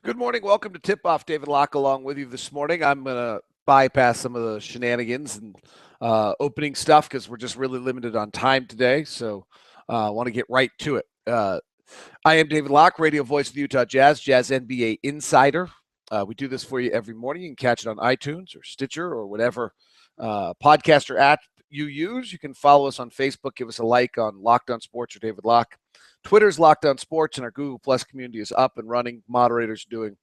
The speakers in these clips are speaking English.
Good morning. Welcome to Tip Off. David Locke along with you this morning. I'm going to bypass some of the shenanigans and opening stuff because we're just really limited on time today. So I want to get right to it. I am David Locke, radio voice of the Utah Jazz, Jazz NBA insider. We do this for you every morning. You can catch it on iTunes or Stitcher or whatever podcaster app you use. You can follow us on Facebook. Give us a like on Locked On Sports or David Locke. Twitter's Locked On Sports, and our Google Plus community is up and running. Moderators are doing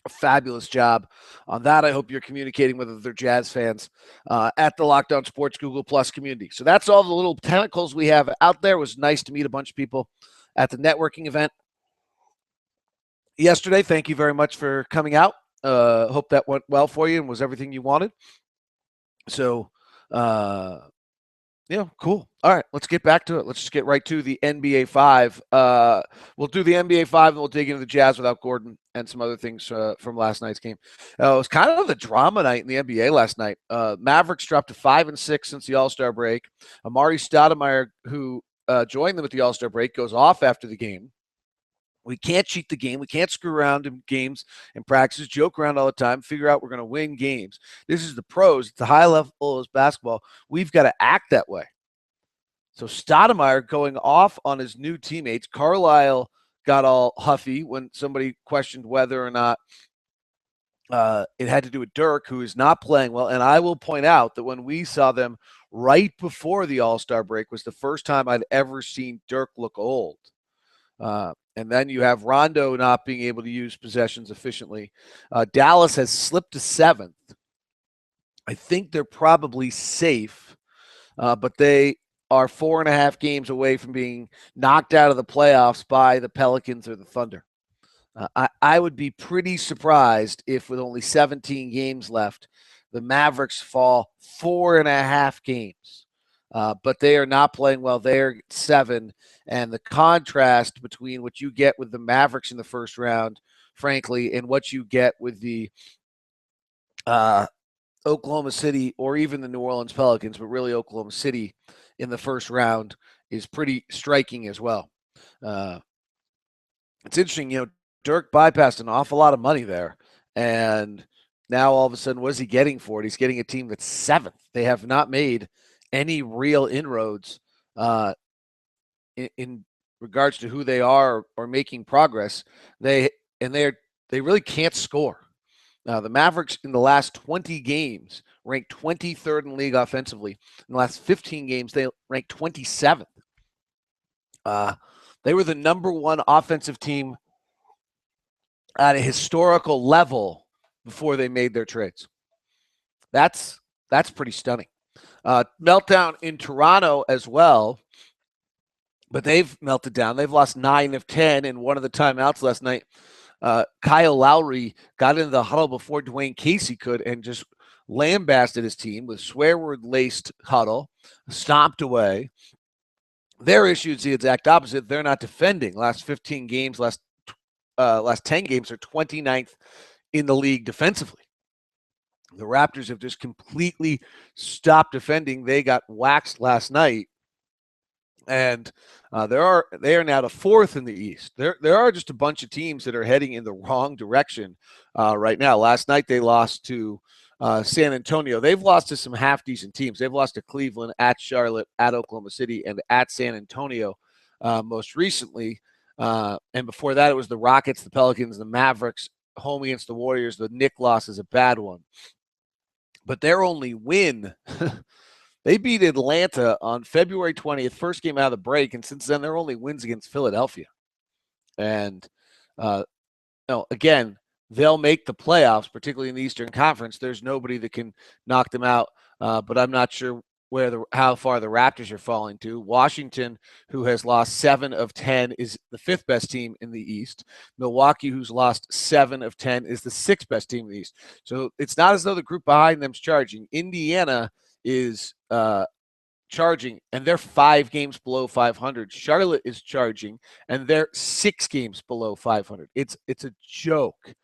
a fabulous job on that. I hope you're communicating with other Jazz fans at the Locked On Sports Google Plus community. So that's all the little tentacles we have out there. It was nice to meet a bunch of people at the networking event yesterday. Thank you very much for coming out. Hope that went well for you and was everything you wanted. So, yeah, cool. All right, let's get back to it. Let's just get right to the NBA 5. We'll do the NBA 5, and we'll dig into the Jazz without Gordon and some other things from last night's game. It was kind of the drama night in the NBA last night. Mavericks dropped to 5-6 since the All-Star break. Amari Stoudemire, who joined them at the All-Star break, goes off after the game. We can't cheat the game. We can't screw around in games and practices, joke around all the time, figure out we're going to win games. This is the pros. It's the high level of basketball. We've got to act that way. So Stoudemire going off on his new teammates. Carlisle got all huffy when somebody questioned whether or not it had to do with Dirk, who is not playing well. And I will point out that when we saw them right before the All-Star break was the first time I'd ever seen Dirk look old. And then you have Rondo not being able to use possessions efficiently. Dallas has slipped to 7th. I think they're probably safe, but they are 4.5 games away from being knocked out of the playoffs by the Pelicans or the Thunder. I would be pretty surprised if with only 17 games left, the Mavericks fall 4.5 games. But they are not playing well. They're 7. And the contrast between what you get with the Mavericks in the first round, frankly, and what you get with the Oklahoma City or even the New Orleans Pelicans, but really Oklahoma City in the first round is pretty striking as well. It's interesting, Dirk bypassed an awful lot of money there. And now all of a sudden, what is he getting for it? He's getting a team that's 7th. They have not made any real inroads in regards to who they are or making progress. They really can't score. The Mavericks in the last 20 games ranked 23rd in the league offensively. In the last 15 games, they ranked 27th. They were the number 1 offensive team at a historical level before they made their trades. That's pretty stunning. Meltdown in Toronto as well, but they've melted down. They've lost 9 of 10 in one of the timeouts last night. Kyle Lowry got into the huddle before Dwayne Casey could and just lambasted his team with swear-word-laced huddle, stomped away. Their issue is the exact opposite. They're not defending. Last 15 games, last 10 games are 29th in the league defensively. The Raptors have just completely stopped defending. They got waxed last night. And they are now the 4th in the East. There are just a bunch of teams that are heading in the wrong direction right now. Last night they lost to San Antonio. They've lost to some half-decent teams. They've lost to Cleveland, at Charlotte, at Oklahoma City, and at San Antonio most recently. And before that, it was the Rockets, the Pelicans, the Mavericks, home against the Warriors. The Knick loss is a bad one. But their only win they beat Atlanta on February 20th, first game out of the break, and since then, their only wins against Philadelphia. And, again, they'll make the playoffs, particularly in the Eastern Conference. There's nobody that can knock them out, but I'm not sure how far the Raptors are falling to. Washington, who has lost 7 of 10, is the 5th best team in the East. Milwaukee, who's lost 7 of 10, is the 6th best team in the East. So it's not as though the group behind them is charging. Indiana is charging, and they're 5 games below 500. Charlotte is charging, and they're 6 games below 500. It's a joke.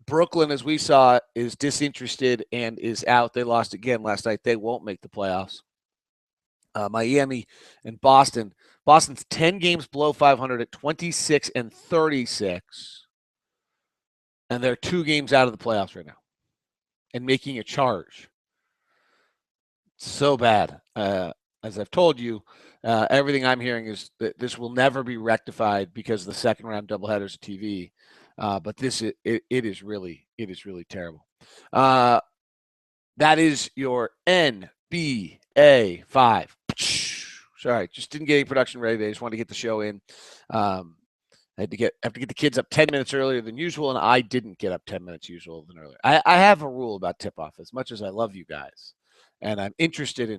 Brooklyn, as we saw, is disinterested and is out. They lost again last night. They won't make the playoffs. Miami and Boston. Boston's 10 games below 500 at 26 and 36. and they're 2 games out of the playoffs right now and making a charge. So bad. As I've told you, everything I'm hearing is that this will never be rectified because the second round doubleheaders of TV. But it is really terrible. That is your NBA 5. Sorry, just didn't get any production ready today. Just wanted to get the show in. I have to get the kids up 10 minutes earlier than usual, and I didn't get up 10 minutes usual than earlier. I have a rule about tip off. As much as I love you guys, and I'm interested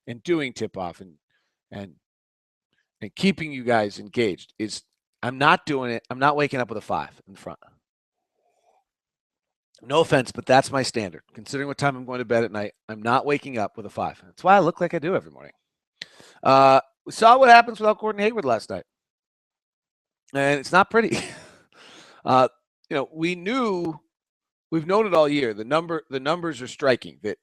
in doing tip off and keeping you guys engaged, is I'm not doing it. I'm not waking up with a 5 in front. No offense, but that's my standard. Considering what time I'm going to bed at night, I'm not waking up with a 5. That's why I look like I do every morning. We saw what happens without Gordon Hayward last night, and it's not pretty. We've known it all year. The numbers are striking. That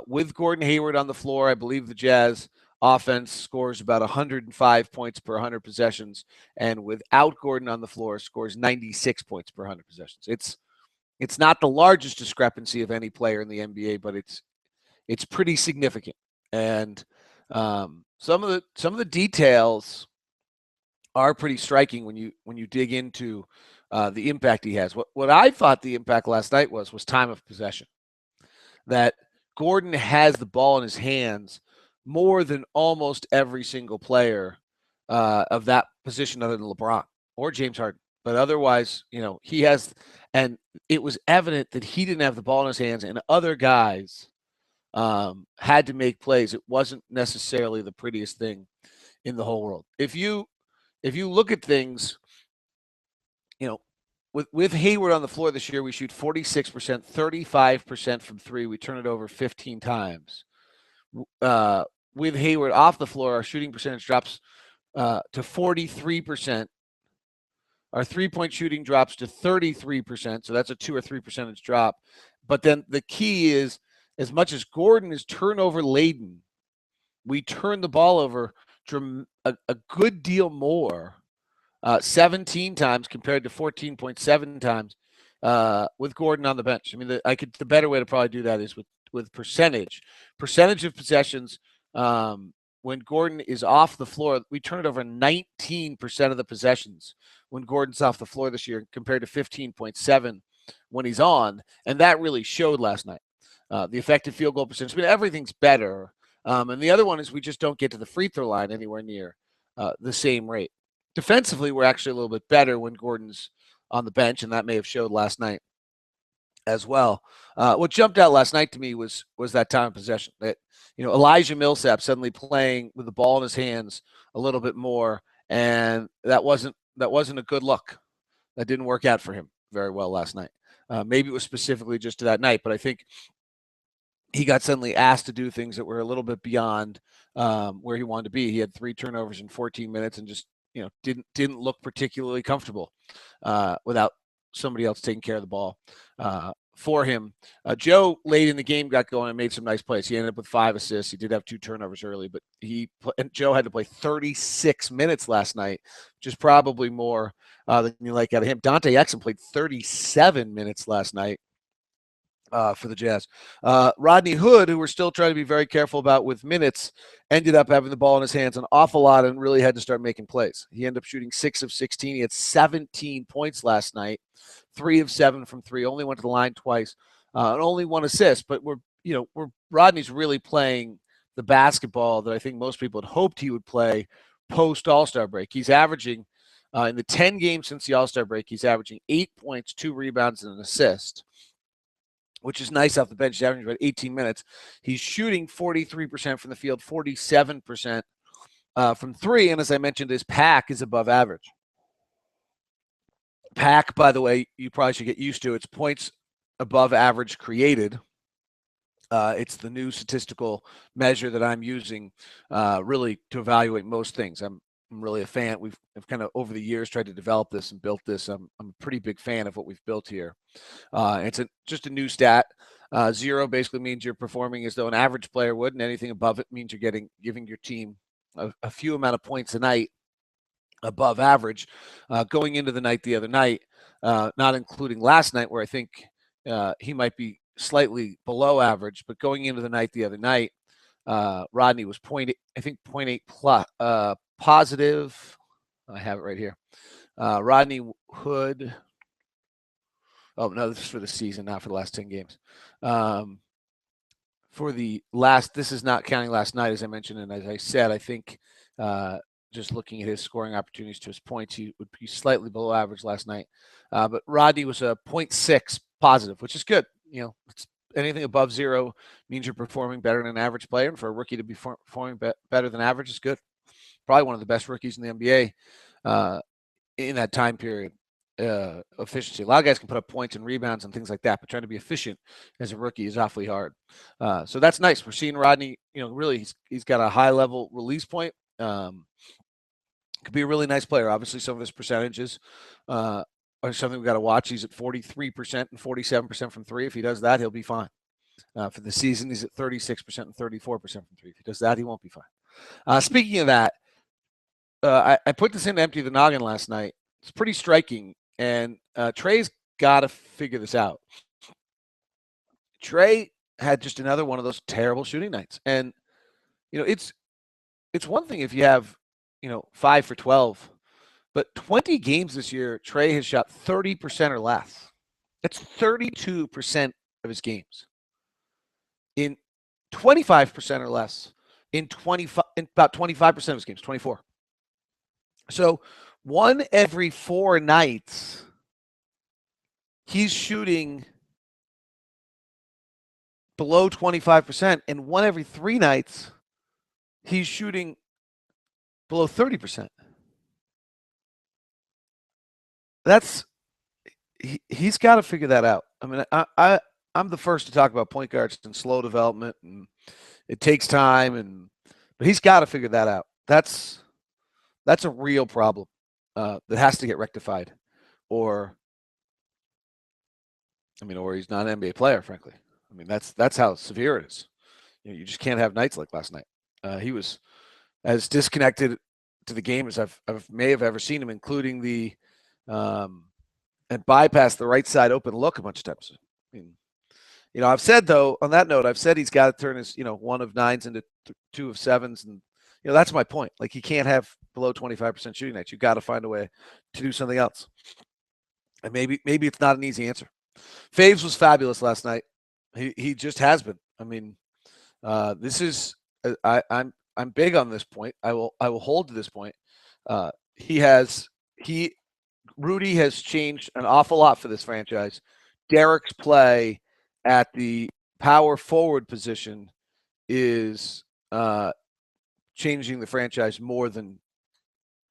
with Gordon Hayward on the floor, I believe the Jazz offense scores about 105 points per 100 possessions, and without Gordon on the floor, scores 96 points per 100 possessions. It's not the largest discrepancy of any player in the NBA, but it's pretty significant. And some of the details are pretty striking when you dig into the impact he has. What I thought the impact last night was time of possession. That Gordon has the ball in his hands more than almost every single player of that position other than LeBron or James Harden. But otherwise, he has, and it was evident that he didn't have the ball in his hands, and other guys had to make plays. It wasn't necessarily the prettiest thing in the whole world. If you look at things, with Hayward on the floor this year, we shoot 46%, 35% from 3. We turn it over 15 times. With Hayward off the floor, our shooting percentage drops to 43%. Our three-point shooting drops to 33%, so that's a 2 or 3 percentage drop. But then the key is, as much as Gordon is turnover laden, we turn the ball over a good deal more, 17 times compared to 14.7 times with Gordon on the bench. I mean, the better way to probably do that is with percentage of possessions. When Gordon is off the floor, we turn it over 19% of the possessions when Gordon's off the floor this year compared to 15.7 when he's on. And that really showed last night. The effective field goal percentage, everything's better. And the other one is we just don't get to the free throw line anywhere near the same rate. Defensively, we're actually a little bit better when Gordon's on the bench, and that may have showed last night as well. What jumped out last night to me was that time of possession. That Elijah Millsap suddenly playing with the ball in his hands a little bit more, and that wasn't a good look. That didn't work out for him very well last night. Maybe it was specifically just to that night, but I think he got suddenly asked to do things that were a little bit beyond where he wanted to be. He had 3 turnovers in 14 minutes and just didn't look particularly comfortable without somebody else taking care of the ball for him. Joe late in the game got going and made some nice plays. He ended up with 5 assists. He did have 2 turnovers early, but Joe had to play 36 minutes last night, which is probably more than you like out of him. Dante Exum played 37 minutes last night for the Jazz. Rodney Hood, who we're still trying to be very careful about with minutes, ended up having the ball in his hands an awful lot and really had to start making plays. He ended up shooting 6 of 16. He had 17 points last night, 3 of 7 from 3. Only went to the line twice, and only 1 assist. But Rodney's really playing the basketball that I think most people had hoped he would play post All-Star break. He's averaging in the 10 games since the All-Star break, he's averaging 8 points, 2 rebounds, and an assist, which is nice off the bench. He's averaging about 18 minutes. He's shooting 43% from the field, 47% from 3. And as I mentioned, his pack is above average. Pack, by the way, you probably should get used to. It's points above average created. It's the new statistical measure that I'm using really to evaluate most things. I'm really a fan. We've kind of over the years tried to develop this and built this. I'm a pretty big fan of what we've built here. It's just a new stat. 0 basically means you're performing as though an average player would, and anything above it means you're giving your team a few amount of points a night above average. Going into the night the other night, not including last night where I think he might be slightly below average, but going into the night the other night, Rodney was I think 0.8 plus, positive. I have it right here. Rodney Hood. Oh no, this is for the season, not for the last 10 games. For the last, this is not counting last night, as I mentioned, and as I said, I think just looking at his scoring opportunities to his points, he would be slightly below average last night. But Rodney was a 0.6 positive, which is good. Anything above 0 means you're performing better than an average player, and for a rookie to be performing better than average is good. Probably one of the best rookies in the NBA in that time period. Efficiency. A lot of guys can put up points and rebounds and things like that, but trying to be efficient as a rookie is awfully hard. So that's nice. We're seeing Rodney, really he's got a high level release point. Could be a really nice player. Obviously, some of his percentages are something we got to watch. He's at 43% and 47% from three. If he does that, he'll be fine. For the season, he's at 36% and 34% from three. If he does that, he won't be fine. Speaking of that, I put this in to empty the noggin last night. It's pretty striking, and Trey's got to figure this out. Trey had just another one of those terrible shooting nights, and it's one thing if you have 5 for 12, but 20 games this year, Trey has shot 30% or less. That's 32% of his games. In 25% or less, in about 25% of his games, 24. So 1 every 4 nights, he's shooting below 25%, and 1 every 3 nights, he's shooting below 30%. He's got to figure that out. I mean, I'm the first to talk about point guards and slow development, and it takes time, but he's got to figure that out. That's a real problem that has to get rectified, or he's not an NBA player, frankly. I mean, that's how severe it is. You just can't have nights like last night. He was as disconnected to the game as I may have ever seen him, including the and bypass the right side open look a bunch of times. I mean, I've said though on that note, he's got to turn his 1 of 9s into 2 of 7s, and that's my point. Like, he can't have below 25% shooting nights. You got to find a way to do something else. And maybe it's not an easy answer. Faves was fabulous last night. He just has been. I mean, this is I'm big on this point. I will hold to this point. Rudy has changed an awful lot for this franchise. Derek's play at the power forward position is changing the franchise more than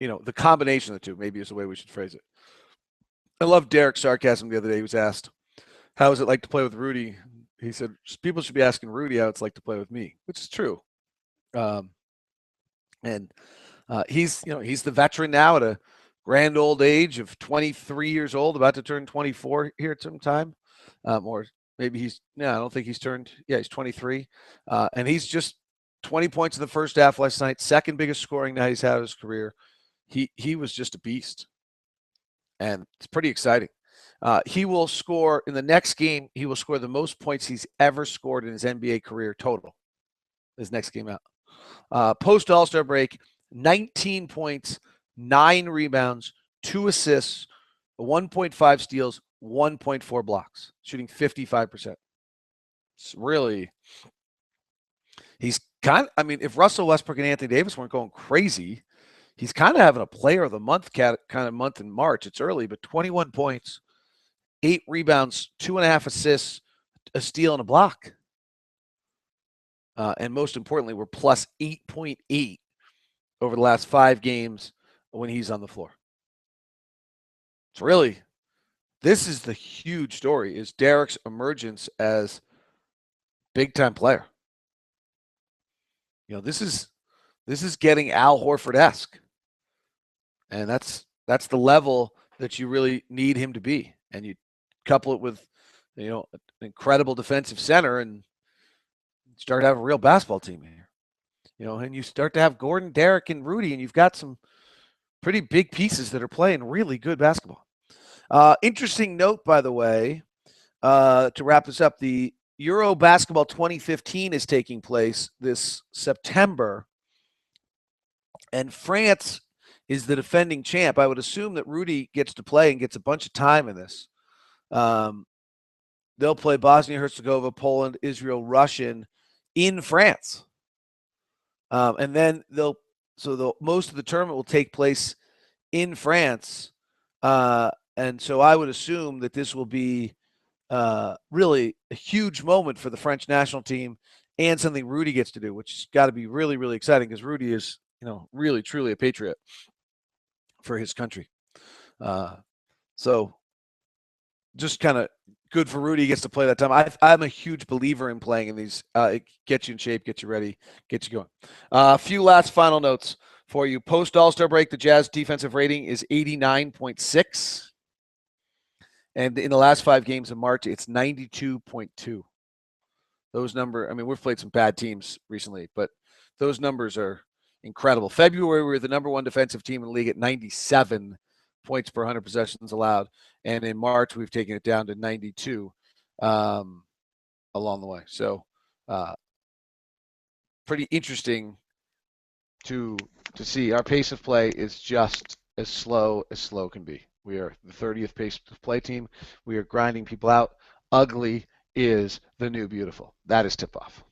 the combination of the two. Maybe is the way we should phrase it. I love Derek's sarcasm the other day. He was asked, "How is it like to play with Rudy?" He said, "People should be asking Rudy how it's like to play with me," which is true. And he's the veteran now at a grand old age of 23 years old, about to turn 24 here at some time, or maybe I don't think he's turned. Yeah, he's 23, and he's just 20 points in the first half last night. Second biggest scoring night he's had in his career. He was just a beast, and it's pretty exciting. He will score in the next game. He will score the most points he's ever scored in his NBA career total. His next game out. Post All-Star break, 19 points, 9 rebounds, 2 assists, 1.5 steals, 1.4 blocks, shooting 55%. It's really, he's if Russell Westbrook and Anthony Davis weren't going crazy, he's kind of having a player of the month kind of month in March. It's early, but 21 points, 8 rebounds, 2.5 assists, a steal, and a block. And most importantly, we're plus 8.8 over the last 5 games when he's on the floor. It's really, this is the huge story, is Derek's emergence as big-time player. This is getting Al Horford-esque. And that's the level that you really need him to be. And you couple it with, an incredible defensive center and start to have a real basketball team here. And you start to have Gordon, Derek, and Rudy, and you've got some pretty big pieces that are playing really good basketball. Interesting note, by the way, to wrap this up, the Euro Basketball 2015 is taking place this September, and France is the defending champ. I would assume that Rudy gets to play and gets a bunch of time in this. They'll play Bosnia Herzegovina, Poland, Israel, Russian in France, and then most of the tournament will take place in France, and so I would assume that this will be really a huge moment for the French national team and something Rudy gets to do, which has got to be really, really exciting because Rudy is, really, truly a patriot for his country. So just kind of good for Rudy. He gets to play that time. I'm a huge believer in playing in these. It gets you in shape, get you ready, get you going. A few last final notes for you. Post All-Star break, the Jazz defensive rating is 89.6. And in the last 5 games of March, it's 92.2. Those numbers, we've played some bad teams recently, but those numbers are incredible. February, we were the number 1 defensive team in the league at 97 points per 100 possessions allowed. And in March, we've taken it down to 92 along the way. So pretty interesting to see. Our pace of play is just as slow can be. We are the 30th pace of play team. We are grinding people out. Ugly is the new beautiful. That is tip-off.